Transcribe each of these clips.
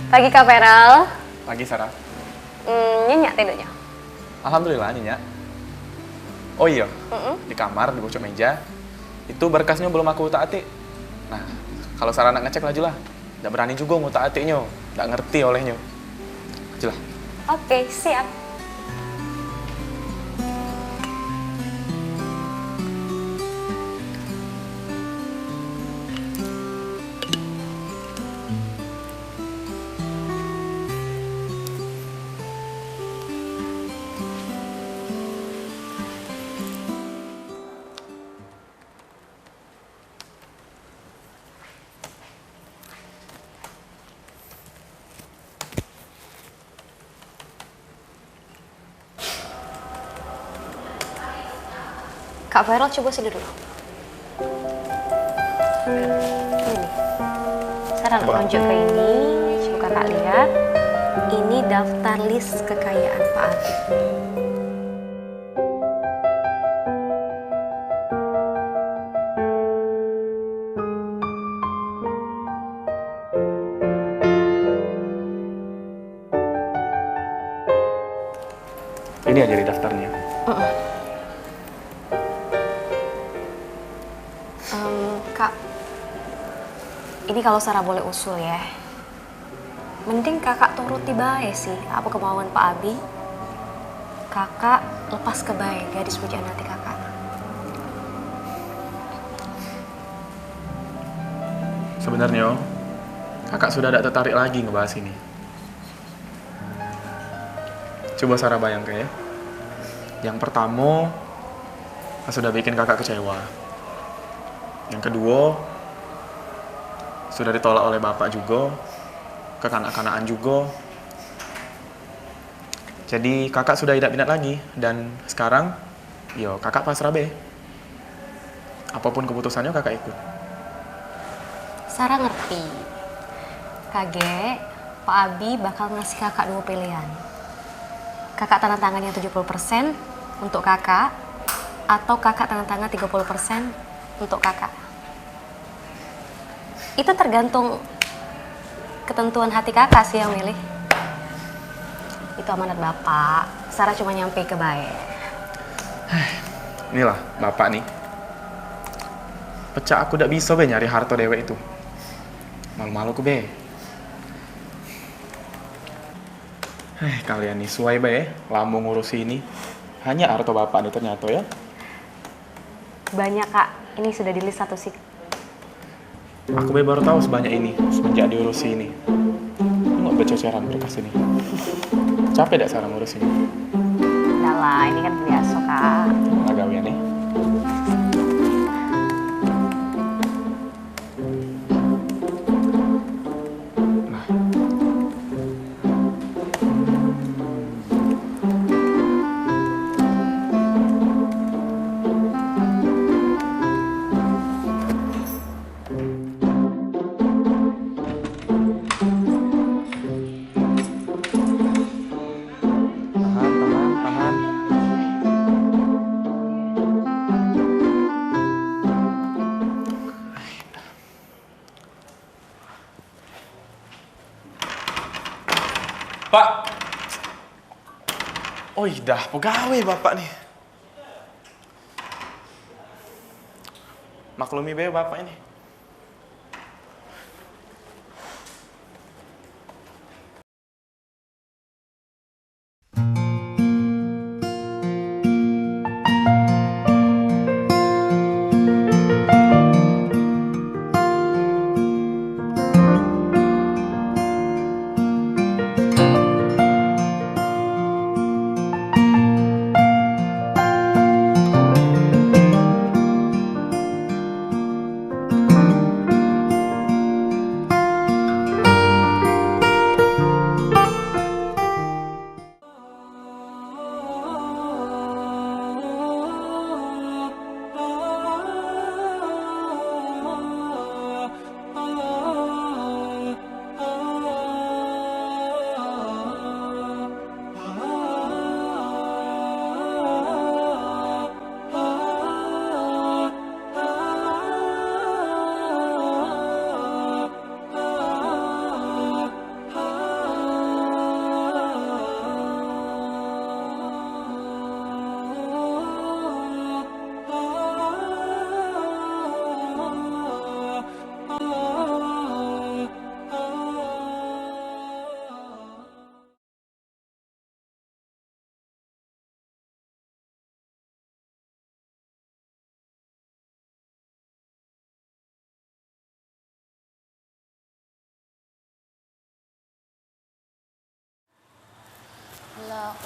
Pagi Kak Feral. Pagi, Sarah. Nyenyak tidurnya? Alhamdulillah, nyenyak. Oh iya, di kamar, di pojok meja, itu berkasnya belum aku utak-atik. Nah, kalau Sarah nak ngecek laju lah. Nggak berani juga ngutak-atiknya, nggak ngerti olehnya. Ajulah. Oke, siap. Kak Feral coba sini dulu. Ini nih. Saya nak tunjuk ke ini. Coba kakak lihat. Ini daftar list kekayaan Pak Abi. Ini aja di daftarnya. Kak, ini kalau Sarah boleh usul ya, mending kakak turuti bae sih apa kemauan Pak Abi. Kakak lepas ke bae gadis pujaan hati kakak. Sebenarnya, kakak sudah tidak tertarik lagi ngebahas ini. Coba Sarah bayangkan ya. Yang pertama, sudah bikin kakak kecewa. Yang kedua, sudah ditolak oleh bapak juga, kekanak-kanakan juga. Jadi kakak sudah tidak minat lagi, dan sekarang, yo kakak pasrah be. Apapun keputusannya kakak ikut. Sarah ngerti. Kage, Pak Abi bakal ngasih kakak 2 pilihan. Kakak tanda tangannya 70% untuk kakak, atau kakak tanda tangan 30% untuk kakak. Itu tergantung ketentuan hati kakak sih yang milih. Itu amanat bapak. Sarah cuma nyampe ke bae. Inilah bapak nih. Pecah aku tidak bisa be nyari harta dewek itu. Malu-malu ku be. Kalian nih suai be, lambung ngurusi ini. Hanya harta bapak nih ternyata ya. Banyak kak, ini sudah di list 1 sih. Aku be baru tahu sebanyak ini semenjak diurusi ini. Nggak berceceran berkas ini. Capek dak Sarah ngurusin? Udah lah, ini kan biasa kak. Agawian nih. Tahan. Pak! Oh dah, pegawai bapak nih. Maklumi be bapak ini.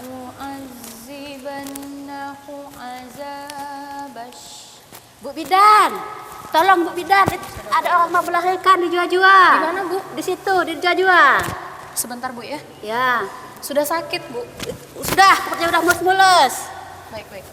la'u'adzibannahu azabash. Bu Bidan, tolong Bu Bidan, ada orang mau melahirkan di Jua-Jua. Di mana, Bu? Di situ, di Jua-Jua. Sebentar, Bu ya. Ya, Sudah sakit, Bu. sudah, perutnya udah mulus-mulus. Baik, baik.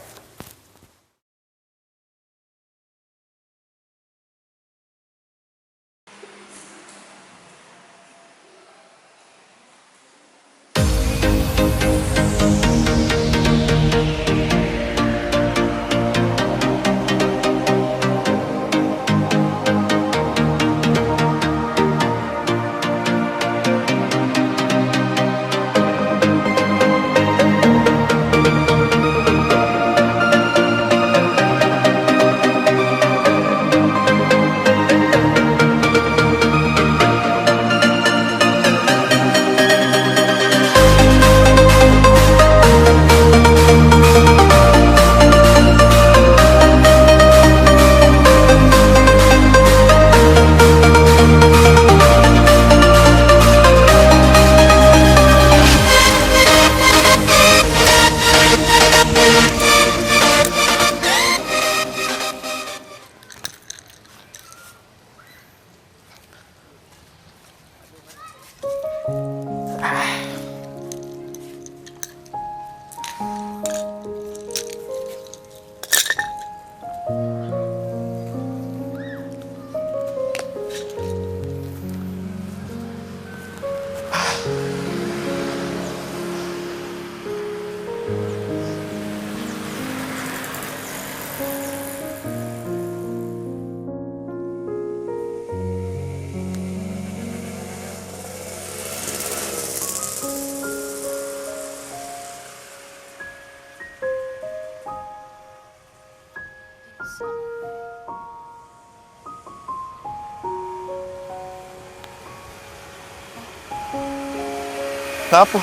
Kenapa?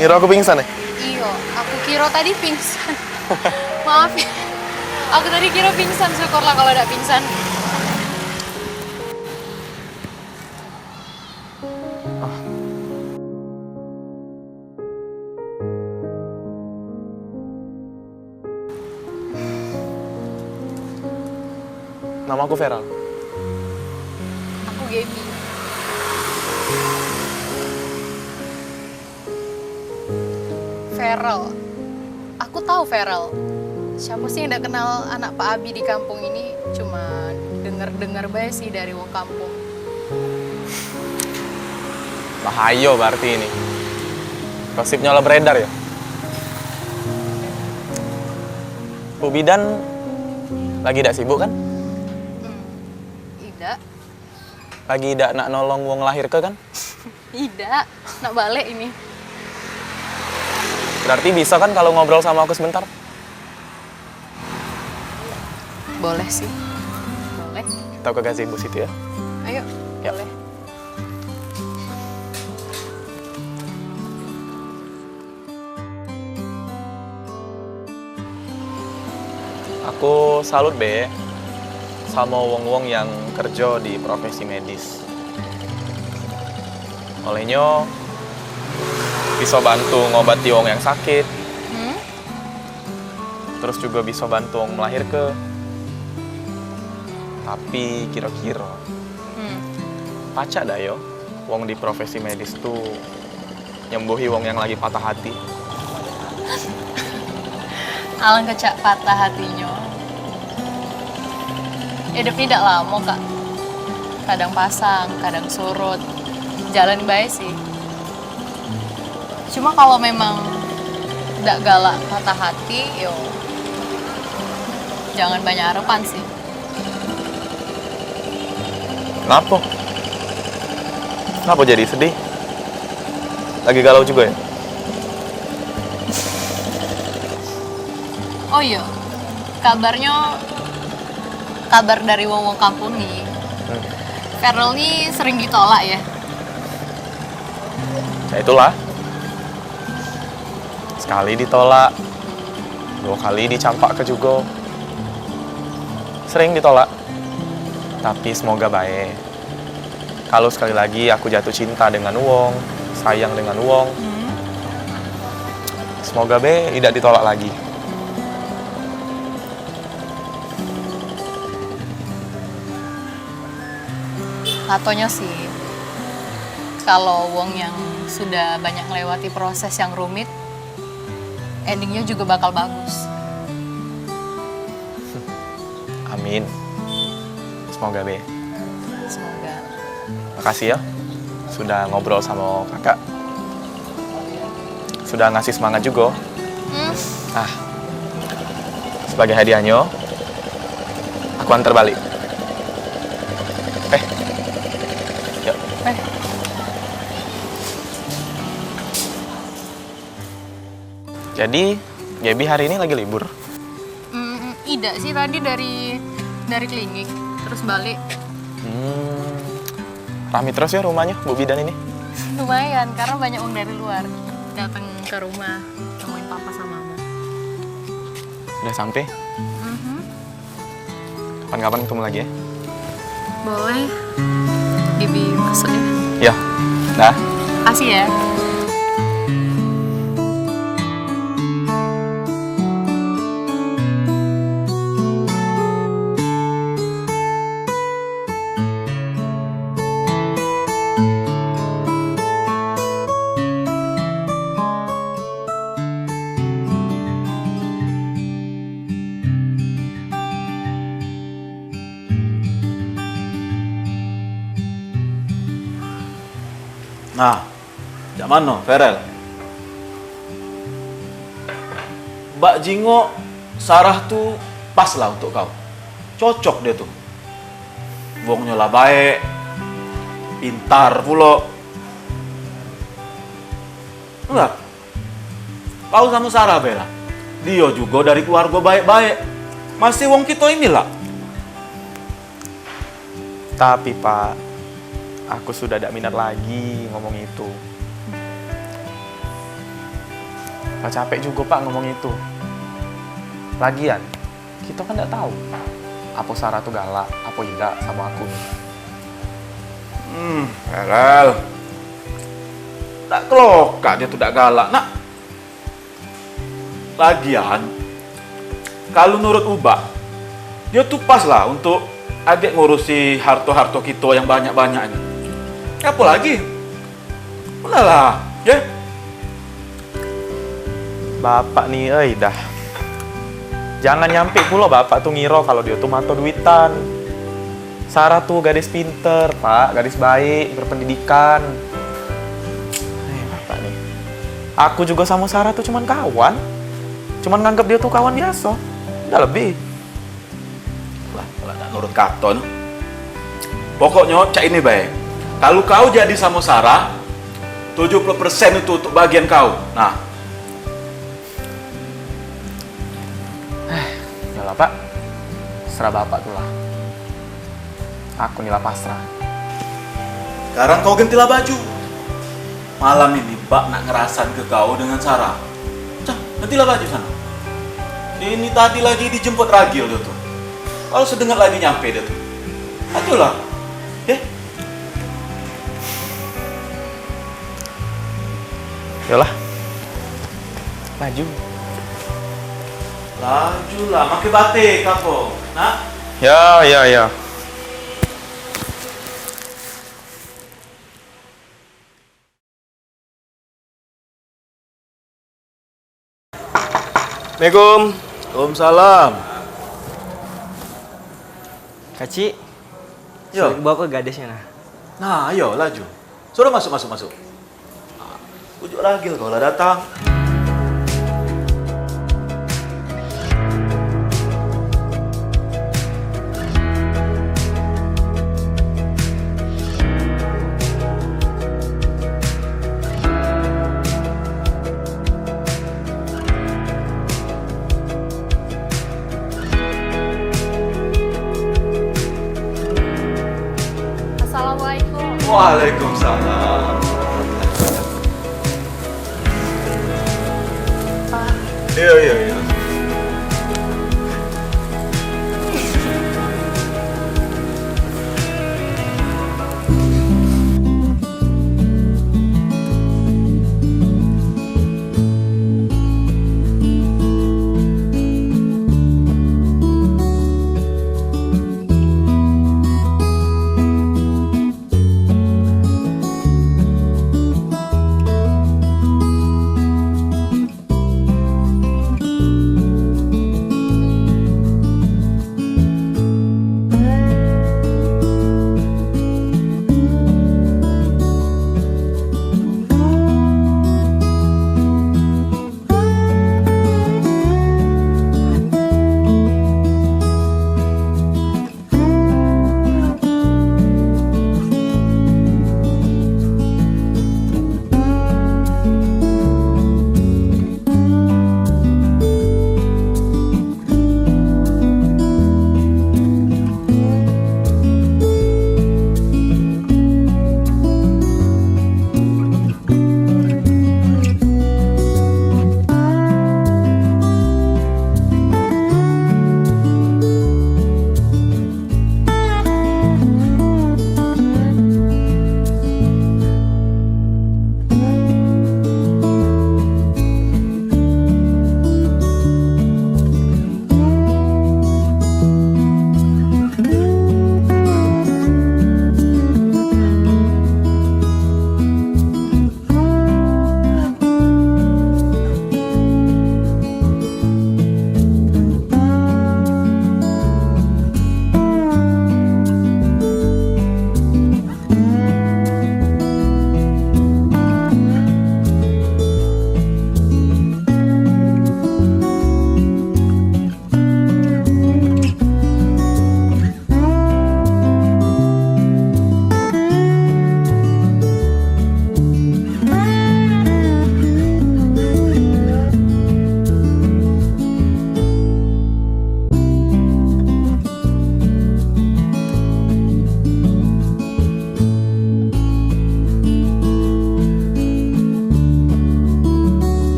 Ngira aku pingsan ya? Iyo, aku kira tadi pingsan. Maaf ya. Aku tadi kira pingsan, syukurlah kalau ada pingsan. Nama aku Feral. Aku Gaby. Feral. Aku tahu Feral. Siapa sih yang udah kenal anak Pak Abi di kampung ini? Cuma dengar-dengar bae sih dari wong kampung. Bahaya berarti ini. Gosipnya lah beredar ya? Bu Bidan lagi tidak sibuk kan? Ida. Lagi tidak nak nolong wong lahir ke kan? Ida. Nak balik ini. Berarti bisa kan kalau ngobrol sama aku sebentar? Boleh sih. Boleh. Kita ke gazebo situ ya. Ayo. Ya. Boleh. Aku salut be sama wong-wong yang kerja di profesi medis. Olehnya bisa bantu ngobati wong yang sakit, terus juga bisa bantu wong melahirkan. Tapi kira-kira pacak dah yo wong di profesi medis tuh nyembuhi wong yang lagi patah hati. Alangkah cak patah hatinya. Hidup tidak lama kak. Kadang pasang, kadang surut. Jalan baik sih. Cuma kalau memang tidak galak patah hati, yo jangan banyak harapan sih. Kenapa? Kenapa jadi sedih? Lagi galau juga ya? Oh iya, kabar dari wong-wong kampung nih. Feral nih sering ditolak ya. Ya itulah. Sekali ditolak, 2 kali dicampak ke juga. Sering ditolak. Tapi semoga baik. Kalau sekali lagi aku jatuh cinta dengan wong, sayang dengan wong, Semoga be tidak ditolak lagi. Katonya sih, kalau wong yang sudah banyak melewati proses yang rumit, endingnya juga bakal bagus. Amin. Semoga be. Semoga. Makasih ya sudah ngobrol sama kakak. Sudah ngasih semangat juga. Nah, sebagai hadiahnya, aku antar balik. Yuk. Jadi, Gaby hari ini lagi libur. Ida sih tadi dari klinik, terus balik. Rame terus ya rumahnya, Bu Bidan ini. Lumayan, karena banyak orang dari luar datang ke rumah, temuin papa sama mama. Udah sampai? Kapan-kapan ketemu lagi ya? Boleh. Bibi masuk ya. Ya, dah. Kasih ya. Nah, jak mana, Ferel? Mbak Jingo, Sarah tuh pas lah untuk kau. Cocok dia tuh. Wongnya lah baik, pintar pula. Enggak? Kau sama Sarah, Bella. Dia juga dari keluarga baik-baik. Masih wong kita ini lah. Tapi Pak, aku sudah tidak minat lagi ngomong itu. Pak capek juga Pak ngomong itu. Lagian, kita kan tidak tahu apa Sarah tuh galak, apa tidak sama aku. Ferel. Tak keloka dia tuh tidak galak, nak. Lagian, kalau menurut Ubah, dia tuh pas lah untuk agak ngurusi harta-harta kita yang banyak-banyak ini. Apa lagi? Udahlah, ya. Bapak nih, dah. Jangan nyampe pula Bapak tuh ngira kalau dia tuh mata duitan. Sarah tuh gadis pinter, Pak. Gadis baik, berpendidikan. Bapak nih. Aku juga sama Sarah tuh cuman kawan. Cuman nganggap dia tuh kawan biasa. Udah lebih. Lah, kalau tak nurut katon. Pokoknya, cak ini baik. Kalau kau jadi sama Sarah, 70% itu untuk bagian kau. Nah, Yalah Pak, serah Bapak tuh lah. Aku nilah pasrah. sekarang kau gantilah baju. Malam ini Mbak nak ngerasan ke kau dengan Sarah. Cah, gantilah baju sana. Ini tadi lagi dijemput Ragil dia tuh. Kalau sedengar lagi nyampe dia tuh. Atulah. Yalah. Maju. Laju lah, makai batik kapo. Nak? Ya. Assalamualaikum. Waalaikumsalam. Kaci, Yo. suruh bawa ke gadisnya nah. Nah, ayo laju. Suruh masuk. Nah, ujuk Ragil kau lah datang. Assalamualaikum. Waalaikumsalam. Iya.